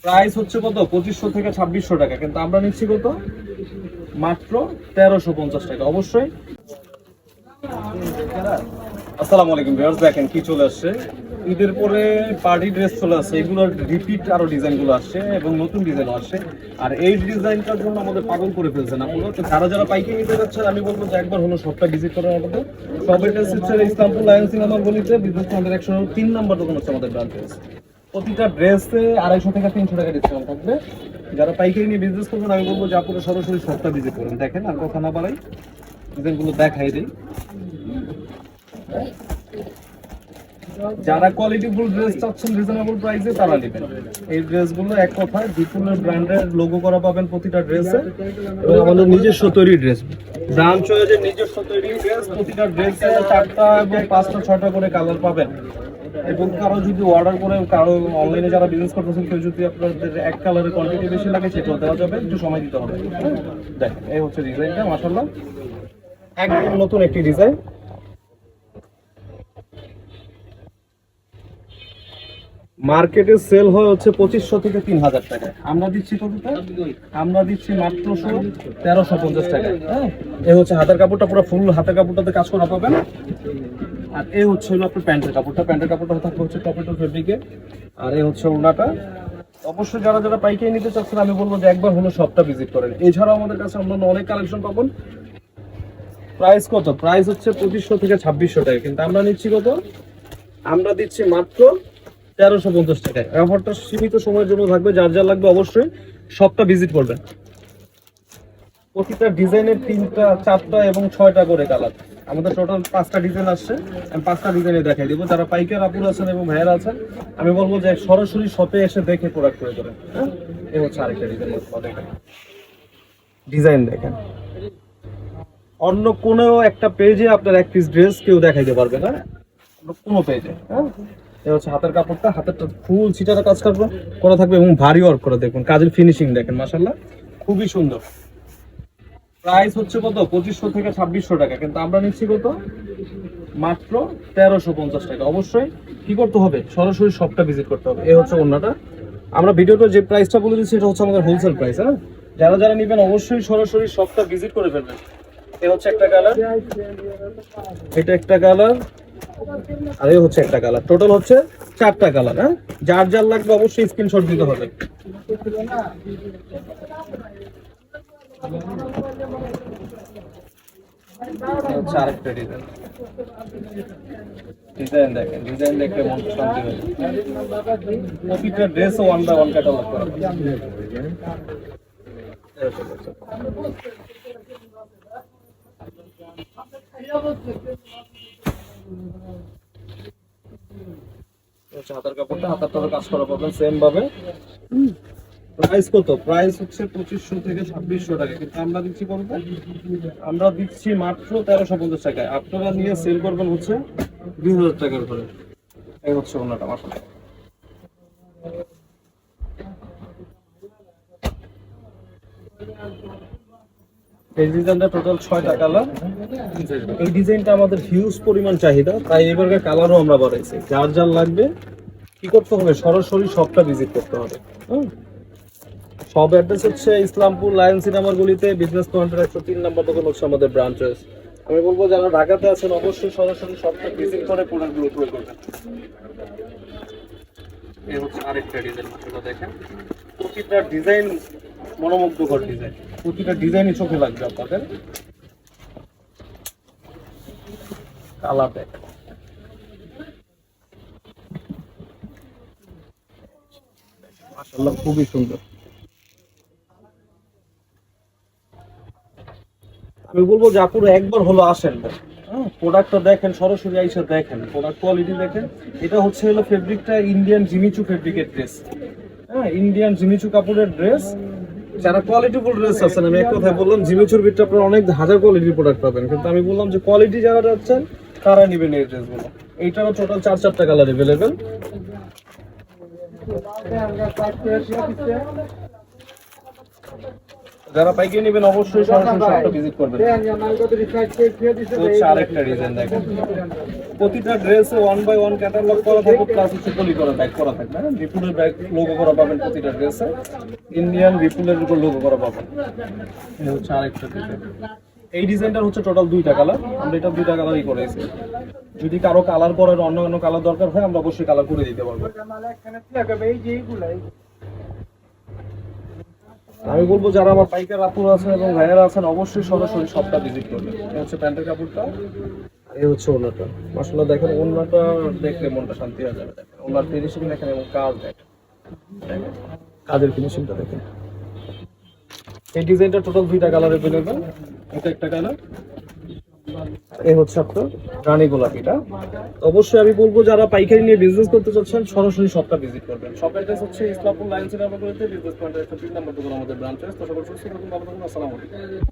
Price হচ্ছে কত 2500 থেকে 2600 টাকা, কিন্তু আমরা নিচ্ছি কত মাত্র 1350 টাকা। অবশ্যই আসসালামু আলাইকুম ভিউয়ার্স, দেখেন কি চলে আসছে, ঈদের পরে পার্টি ড্রেস চলে আসছে, এগুলোর রিপিট আরো ডিজাইনগুলো আসছে এবং নতুন ডিজাইনও আসছে। আর এই ডিজাইনটার জন্য আমাদের পাগল করে ফেলছেন আপনারা। তো যারা যারা পাইকারি নিতে যাচ্ছেন আমি বলবো যে একবার হলো শপটা ভিজিট করার মতো। সবের হচ্ছে ইসলামপুর লায়ন সিনেমার গলিতে বিজনেস আমাদের 103 নাম্বার দোকান হচ্ছে আমাদের ব্রাঞ্চ। প্রতিটা ড্রেসে 250 থেকে 300 টাকা ডিসকাউন্ট থাকবে। যারা পাইকারি নিয়ে বিজনেস করবেন আমি বলবো যে আপনারা সরাসরি শপটা ভিজিট করুন। দেখেন আর কথা না বাড়াই, ডিজাইনগুলো দেখাই দিই। যারা কোয়ালিটিফুল ড্রেস চাচ্ছেন রিজনেবল প্রাইসে তারা নেবেন। এই ড্রেসগুলো এক কথায় বিপুলের ব্র্যান্ডের লোগো করা পাবেন প্রতিটা ড্রেসে, এবং আমাদের নিজস্ব তৈরি ড্রেস, ব্রাঞ্চ ওয়াইজের নিজস্ব তৈরি ড্রেস। প্রতিটা ড্রেসে 4টা এবং 5টা 6টা করে কালার পাবেন। এবং কারো যদি অর্ডার করে, কারো অনলাইনে যারা বিজনেস করতেছেন কেউ যদি আপনাদের এক কালারের কোয়ান্টিটি বেশি লাগে সেটাও দেওয়া যাবে, একটু সময় দিতে হবে। দেখেন এই হচ্ছে ডিজাইনটা, মাশাআল্লাহ একদম নতুন একটি ডিজাইন। মার্কেটে সেল হয় হচ্ছে 2500 থেকে 3000 টাকায়, আমরা দিচ্ছি কতটা, আমরা দিচ্ছি মাত্র 1350 টাকায়। হ্যাঁ, এই হচ্ছে হাতের কাপড়টা, পুরো ফুল হাতের কাপড়টাতে কাজ করা পাবেন। আর এই হচ্ছে হলো আপনার প্যান্টের কাপড়টা, প্যান্টের কাপড়টা থাকবে হচ্ছে টপেটো ফেব্রিকে। আর এই হচ্ছে ওড়নাটা। অবশ্যই যারা যারা পাইকারি নিতে চাচ্ছেন আমি বলবো যে একবার হলো শপটা ভিজিট করেন। এছাড়াও আমাদের কাছে অন্যান্য অনেক কালেকশন পাবেন। প্রাইস কত, প্রাইস হচ্ছে 2500 থেকে 2600 টাকা, কিন্তু আমরা নিচ্ছি কত, আমরা দিচ্ছি মাত্র 1350 টাকায়। অফারটা সীমিত সময়ের জন্য থাকবে, যার যা লাগবে অবশ্যই শপটা ভিজিট করবেন। প্রতিটা ডিজাইনের 3টা 4টা এবং 6টা করে কালার। আমাদের টোটাল 5টা ডিজাইন আসছে, আমি 5টা ডিজাইনে দেখাই দিব। যারা পাইকার আপুর আছেন এবং ভাইয়ারা আছেন আমি বলবো যে সরাসরি শপে এসে দেখে প্রোডাক্ট করে দেবেন। হ্যাঁ, এই হচ্ছে আরেকটা ডিজাইন, দেখেন ডিজাইন দেখেন। অন্য কোনো একটা পেজে আপনার এক পিস ড্রেস কেউ দেখাইতে পারবে না, কোনো পেজে। হ্যাঁ, এই হচ্ছে হাতের কাপড়টা, হাতেরটা ফুল ছিটাটা কাজ করা থাকবে এবং ভারী ওয়ার্ক করা, দেখুন কাজের ফিনিশিং দেখেন, মাশাআল্লাহ খুবই সুন্দর। প্রাইস হচ্ছে কত 2500 থেকে 2600 টাকা, কিন্তু আমরা নিচ্ছি কত মাত্র 1350 টাকা। অবশ্যই কি করতে হবে, সরাসরি শপটা ভিজিট করতে হবে। এই হচ্ছে ওন্নাটা, আমরা ভিডিওতে যে প্রাইসটা বলে দিচ্ছি এটা হচ্ছে আমাদের হোলসেল প্রাইস। হ্যাঁ, যারা যারা নেবেন অবশ্যই সরাসরি শপটা ভিজিট করে ফেলবেন। এই হচ্ছে একটা কালার, এটা একটা কালার, আর এই হচ্ছে একটা কালার, টোটাল হচ্ছে 4টা কালার। হ্যাঁ, যার যার লাগবে অবশ্যই স্ক্রিনশট দিতে হবে। আরেকটা ডিজাইন, ডিজাইন দেখেন, ডিজাইন দেখলে মন শান্তি হয়ে যাবে। প্রতিটা dress one by one catalogue করা। হাতার কাপড়টা, হাতারটা কাজ করা পাবেন সেম ভাবে। প্রাইস কত, প্রাইস হচ্ছে 2500 থেকে 2600 টাকা, কিন্তু আমরা দিচ্ছি কত, আমরা দিচ্ছি মাত্র 1350 টাকায়। আপনারা নিয়ে সেল করবেন হচ্ছে 2000 টাকার করে। এই হচ্ছে ওনাটা, মাশাআল্লাহ এই ডিজাইনটা টোটাল 6টা কালার। এই ডিজাইনটা আমাদের হিউজ পরিমাণ চাহিদা, তাই এবারকার কালারও আমরা বাড়াইছি। যার যার লাগবে কি করতে হবে, সরাসরি শপটা ভিজিট করতে হবে। সব অ্যাড্রেস হচ্ছে ইসলামপুর লায়ন সিনেমার গলিতে, বিজনেস পয়েন্টের 103 নাম্বার দোকান হচ্ছে আমাদের ব্রাঞ্চ। আমি বলবো যারা ঢাকাতে আছেন অবশ্যই সরাসরি শপটা ভিজিট করে প্রোডাক্টগুলো ক্রয় করবেন। এই হচ্ছে আরেকটা ডিজাইন, দেখেন প্রতিটা ডিজাইন মনোমুগ্ধকর ডিজাইন, প্রতিটা ডিজাইনই চোখে লাগবে আপনাদের। কালার দেখেন, মাশাআল্লাহ খুবই সুন্দর। আমি বলবো যে আপুরা একবার হলো আসেন, প্রোডাক্টটা দেখেন, সরাসরি আইসা দেখেন, প্রোডাক্ট কোয়ালিটি দেখেন। এটা হচ্ছে হলো ফেব্রিকটা ইন্ডিয়ান জিমিচু ফেব্রিকের ড্রেস। হ্যাঁ, ইন্ডিয়ান জিমিচু কাপড়ের ড্রেস। যারা কোয়ালিটিফুল ড্রেস আছেন, আমি এক কথায় বললাম জিমিচুর ভিতরে আপনারা অনেক হাজার কোয়ালিটির প্রোডাক্ট পাবেন, কিন্তু আমি বললাম যে কোয়ালিটি যারা যাচ্ছেন তারা নেবেন এই ড্রেসগুলো। এইটারও টোটাল 4টা কালার অ্যাভেলেবেল। যারা পাইকারি নেবেন অবশ্যই সরাসরি শপটা ভিজিট করবেন। আরেকটা ডিজাইন দেখেন, প্রতিটা ড্রেসে 1/1 ক্যাটালগ করা থাকবে, প্লাস হচ্ছে পলি করা ব্যাগ করা থাকবে। হ্যাঁ, রিপুলের ব্যাগ লোগো করা পাবেন প্রতিটা ড্রেসে, ইন্ডিয়ান রিপুলের উপর লোগো করা পাবেন। এই হচ্ছে আরেকটা ডিজাইন। এই ডিজাইনটার হচ্ছে টোটাল 2টা কালার, আমরা এটা 2টা কালারই করেছি। যদি কারো কালার করার অন্য অন্য কালার দরকার হয় আমরা অবশ্যই কালার করে দিতে পারবো। আমি বলবো যারা আমার পাইকার আপুর আছেন এবং ভাইয়ারা আছেন অবশ্যই সরাসরি শপটা ভিজিট করবেন। এই হচ্ছে প্যান্টের কাপড়টা, এই হচ্ছে ওড়নাটা। মাশাআল্লাহ দেখেন ওড়নাটা দেখলে মনটা শান্তি হয়ে যাবে। দেখেন ওড়নার ফিনিশিং দেখেন এবং কাজ দেখেন, কাজের ফিনিশিংটা দেখেন। এই ডিজাইনটা টোটাল 2টা কালার अवेलेबल। এটা একটা কালার, এই হচ্ছে আপনার রানী গোলাপিটা। অবশ্যই আমি বলবো যারা পাইকারি নিয়ে বিজনেস করতে চাচ্ছেন সরাসরি শপটা ভিজিট করবেন। শপের অ্যাড্রেস হচ্ছে ইসলামপুর লাইন সিনেমা কলেজে বিজনেস পয়েন্টের 3 নম্বর দোকান আমাদের ব্রাঞ্চ আছে। তো সবাই সুস্থ থাকুন, ভালো থাকুন, আসসালামু আলাইকুম।